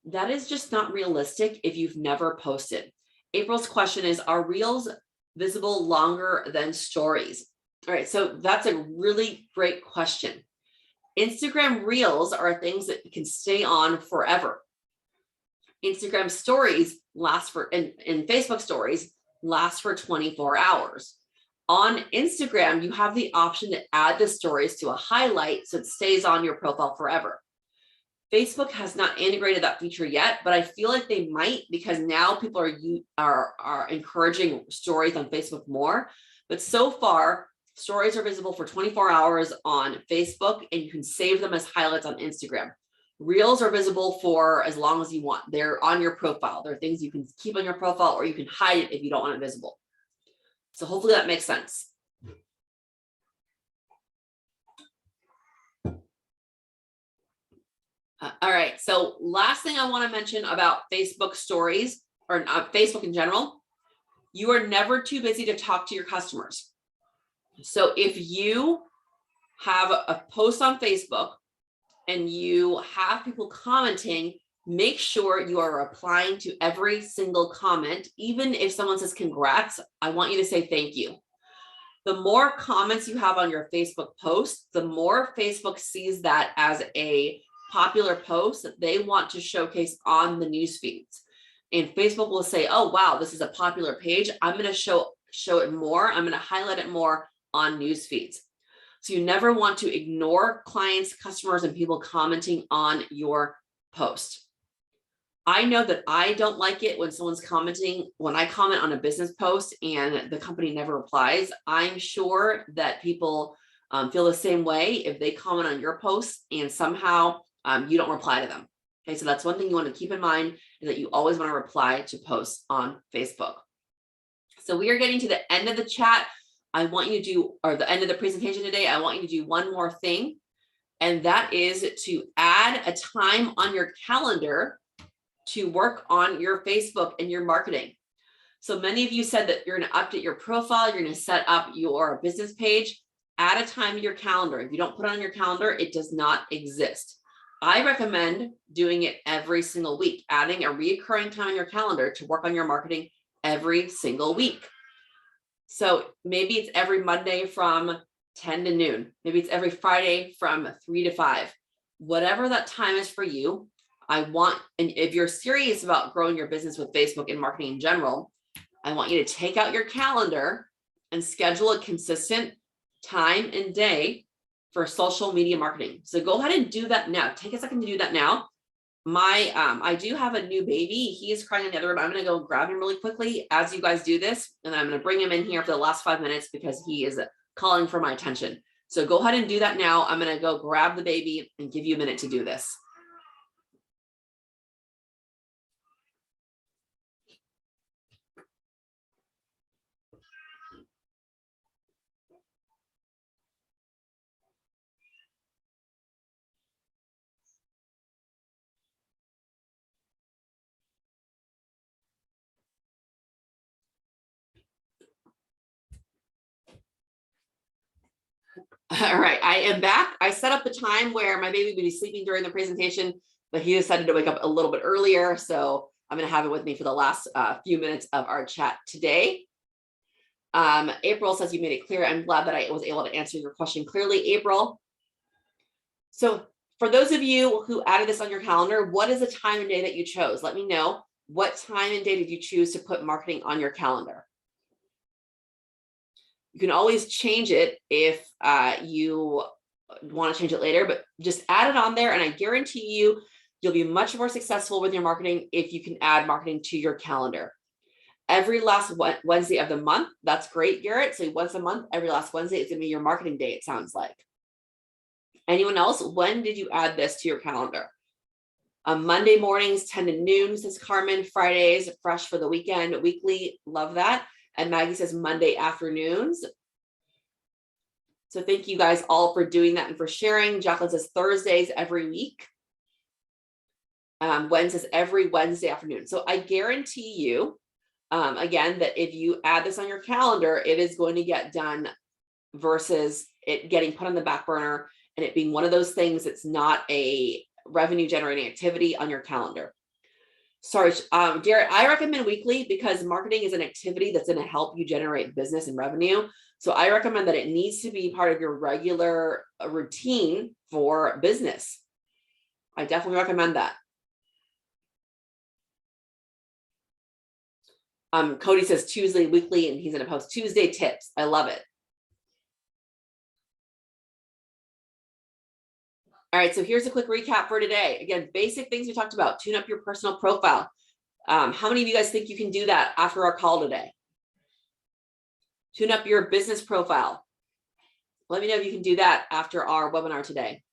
Speaker 1: That is just not realistic if you've never posted. April's question is, are reels visible longer than stories? All right, so that's a really great question. Instagram reels are things that can stay on forever. Instagram stories last for, and Facebook stories last for 24 hours. On Instagram, you have the option to add the stories to a highlight so it stays on your profile forever. Facebook has not integrated that feature yet, but I feel like they might, because now people are encouraging stories on Facebook more. But so far, stories are visible for 24 hours on Facebook, and you can save them as highlights on Instagram. Reels are visible for as long as you want. They're on your profile. They're things you can keep on your profile, or you can hide it if you don't want it visible. So hopefully that makes sense. All right, so last thing I want to mention about Facebook stories, or Facebook in general, you are never too busy to talk to your customers. So if you have a post on Facebook and you have people commenting, make sure you are replying to every single comment. Even if someone says congrats, I want you to say thank you. The more comments you have on your Facebook post, the more Facebook sees that as a popular post that they want to showcase on the news feeds. And Facebook will say, oh, wow, this is a popular page. I'm going to show it more. I'm going to highlight it more on news feeds. So you never want to ignore clients, customers, and people commenting on your post. I know that I don't like it when someone's commenting, when I comment on a business post and the company never replies. I'm sure that people feel the same way if they comment on your post and somehow you don't reply to them. Okay, so that's one thing you want to keep in mind, is that you always want to reply to posts on Facebook. So we are getting to the end of the chat. I want you to do, or the end of the presentation today, I want you to do one more thing, and that is to add a time on your calendar to work on your Facebook and your marketing. So many of you said that you're going to update your profile, you're going to set up your business page. Add a time in your calendar. If you don't put it on your calendar, it does not exist. I recommend doing it every single week, adding a recurring time in your calendar to work on your marketing every single week. So maybe it's every Monday from 10 to noon. Maybe it's every Friday from 3 to 5. Whatever that time is for you, and if you're serious about growing your business with Facebook and marketing in general, I want you to take out your calendar and schedule a consistent time and day for social media marketing. So go ahead and do that now. Take a second to do that now. I do have a new baby. He is crying in the other room. I'm going to go grab him really quickly as you guys do this. And I'm going to bring him in here for the last 5 minutes because he is calling for my attention. So go ahead and do that now. I'm going to go grab the baby and give you a minute to do this. All right, I am back. I set up the time where my baby would be sleeping during the presentation, but he decided to wake up a little bit earlier. So I'm going to have it with me for the last few minutes of our chat today. April says you made it clear. I'm glad that I was able to answer your question clearly, April. So for those of you who added this on your calendar, what is the time and day that you chose? Let me know. What time and day did you choose to put marketing on your calendar? You can always change it if you want to change it later, but just add it on there. And I guarantee you'll be much more successful with your marketing if you can add marketing to your calendar. every last Wednesday of the month. That's great, Garrett. So once a month, every last Wednesday is going to be your marketing day, it sounds like. Anyone else? When did you add this to your calendar? Monday mornings, 10 to noon, says Carmen. Fridays, fresh for the weekend. Weekly, love that. And Maggie says Monday afternoons. So thank you guys all for doing that and for sharing. Jacqueline says Thursdays every week. Wednesdays every Wednesday afternoon. So I guarantee you, again, that if you add this on your calendar, it is going to get done versus it getting put on the back burner and it being one of those things that's not a revenue generating activity on your calendar. Sorry, Garrett, I recommend weekly because marketing is an activity that's going to help you generate business and revenue. So I recommend that it needs to be part of your regular routine for business. I definitely recommend that. Cody says Tuesday weekly, and he's going to post Tuesday tips. I love it. All right, so here's a quick recap for today. Again, basic things we talked about. Tune up your personal profile. How many of you guys think you can do that after our call today? Tune up your business profile. Let me know if you can do that after our webinar today.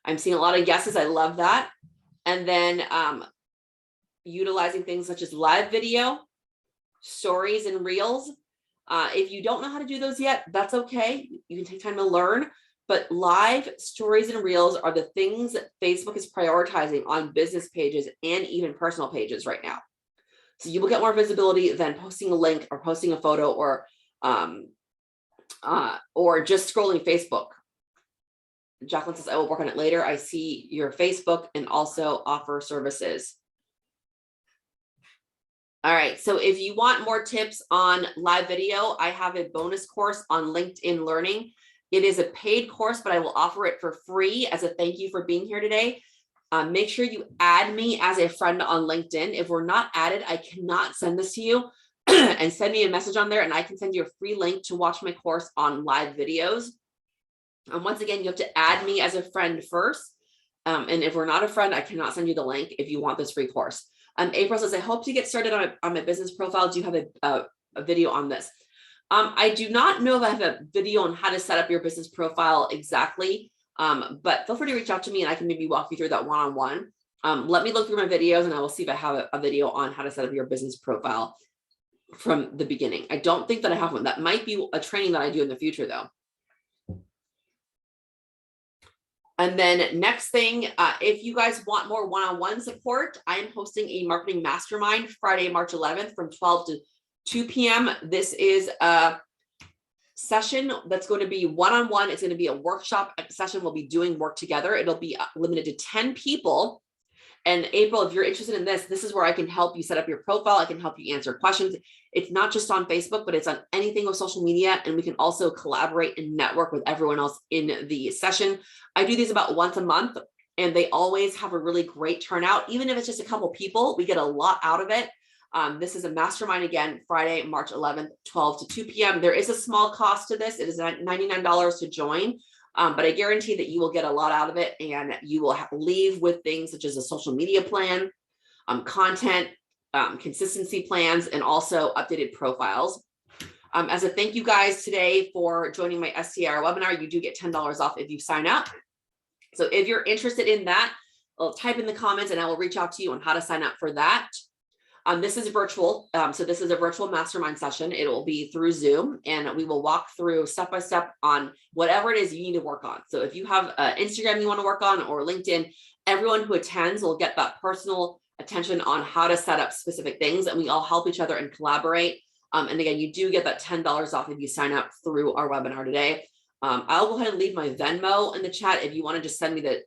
Speaker 1: I'm seeing a lot of yeses. I love that. And then utilizing things such as live video, stories, and reels. If you don't know how to do those yet, that's okay. You can take time to learn. But live stories and reels are the things that Facebook is prioritizing on business pages and even personal pages right now. So you will get more visibility than posting a link or posting a photo or just scrolling Facebook. Jacqueline says, I will work on it later. I see your Facebook and also offer services. All right, so if you want more tips on live video, I have a bonus course on LinkedIn Learning. It is a paid course, but I will offer it for free as a thank you for being here today. Make sure you add me as a friend on LinkedIn. If we're not added, I cannot send this to you and send me a message on there and I can send you a free link to watch my course on live videos. And once again, you have to add me as a friend first. And if we're not a friend, I cannot send you the link if you want this free course. April says, I hope to get started on my business profile. Do you have a video on this? I do not know if I have a video on how to set up your business profile exactly, but feel free to reach out to me and I can maybe walk you through that one-on-one. Let me look through my videos and I will see if I have a video on how to set up your business profile from the beginning. I don't think that I have one. That might be a training that I do in the future though. And then next thing, if you guys want more one-on-one support, I am hosting a marketing mastermind Friday, March 11th from 12 to 2 p.m. This is a session that's going to be one-on-one. It's going to be a workshop session. We'll be doing work together. It'll be limited to 10 people. And April, if you're interested in this, this is where I can help you set up your profile. I can help you answer questions. It's not just on Facebook, but it's on anything with social media. And we can also collaborate and network with everyone else in the session. I do these about once a month and they always have a really great turnout. Even if it's just a couple people, we get a lot out of it. This is a mastermind again, Friday, March 11th, 12 to 2 p.m. There is a small cost to this. It is $99 to join, but I guarantee that you will get a lot out of it and you will leave with things such as a social media plan, content, consistency plans, and also updated profiles. As a thank you guys today for joining my SDAR webinar, you do get $10 off if you sign up. So if you're interested in that, I'll type in the comments and I will reach out to you on how to sign up for that. This is virtual. So this is a virtual mastermind session. It will be through Zoom and we will walk through step-by-step on whatever it is you need to work on. So if you have Instagram you want to work on or LinkedIn, everyone who attends will get that personal attention on how to set up specific things and we all help each other and collaborate. And again, you do get that $10 off if you sign up through our webinar today. I'll go ahead and leave my Venmo in the chat. If you want to just send me the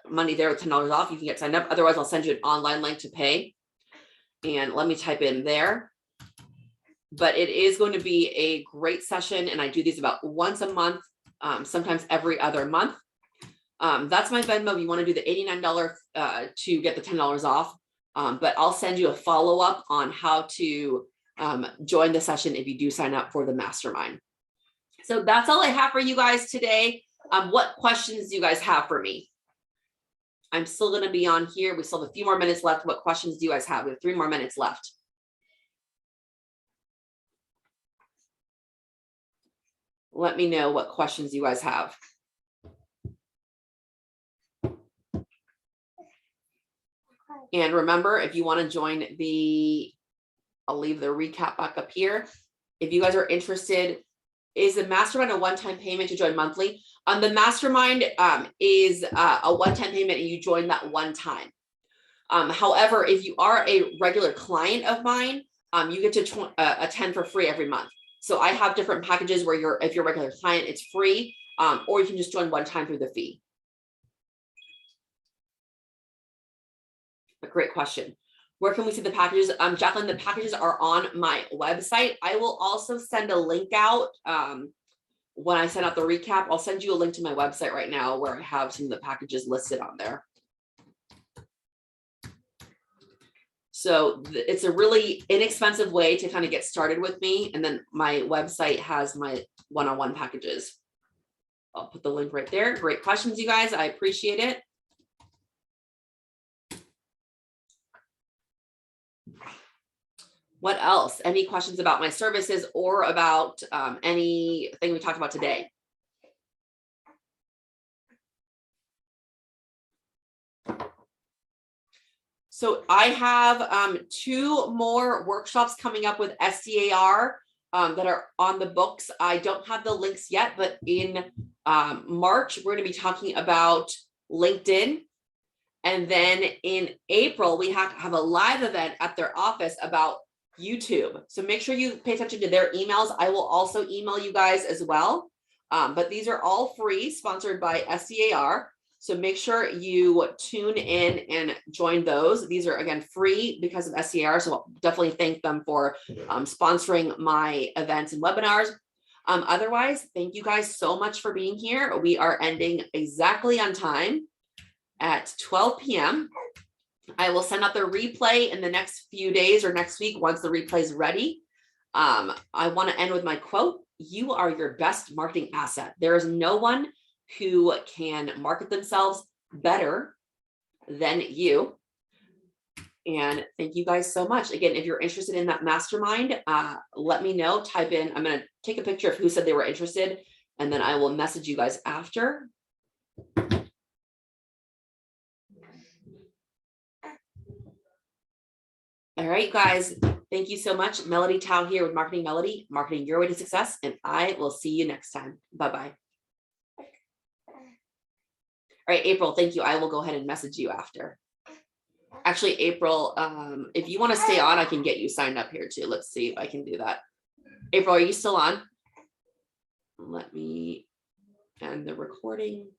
Speaker 1: money there with $10 off, you can get signed up. Otherwise, I'll send you an online link to pay. And let me type in there. But it is going to be a great session. And I do these about once a month, sometimes every other month. That's my Venmo. If you want to do the $89 to get the $10 off. But I'll send you a follow-up on how to join the session if you do sign up for the mastermind. So that's all I have for you guys today. What questions do you guys have for me? I'm still going to be on here. We still have a few more minutes left. What questions do you guys have? We have 3 more minutes left. Let me know what questions you guys have. And remember, if you want to join I'll leave the recap back up here. If you guys are interested, is the mastermind a one-time payment to join monthly? The mastermind is a one-time payment and you join that one time. However, if you are a regular client of mine, you get to attend for free every month. So I have different packages where if you're a regular client, it's free, or you can just join one time through the fee. A great question. Where can we see the packages? Jacqueline, the packages are on my website. I will also send a link out when I send out the recap. I'll send you a link to my website right now where I have some of the packages listed on there. So it's a really inexpensive way to kind of get started with me. And then my website has my one-on-one packages. I'll put the link right there. Great questions, you guys. I appreciate it. What else? Any questions about my services or about anything we talked about today? So I have 2 more workshops coming up with SDAR that are on the books. I don't have the links yet, but in March, we're going to be talking about LinkedIn. And then in April, we have to have a live event at their office about YouTube. So make sure you pay attention to their emails. I will also email you guys as well. But these are all free, sponsored by SDAR. So make sure you tune in and join those. These are, again, free because of SDAR. So I'll definitely thank them for sponsoring my events and webinars. Otherwise, thank you guys so much for being here. We are ending exactly on time at 12 p.m. I will send out the replay in the next few days or next week once the replay is ready. I want to end with my quote. You are your best marketing asset. There is no one who can market themselves better than you. And thank you guys so much. Again, if you're interested in that mastermind, let me know. Type in, I'm going to take a picture of who said they were interested, and then I will message you guys after. All right, guys, thank you so much. Melody Tao here with Marketing Melody, marketing your way to success, and I will see you next time. Bye-bye. All right, April, thank you. I will go ahead and message you after. Actually, April, if you want to stay on, I can get you signed up here too. Let's see if I can do that. April, are you still on? Let me end the recording.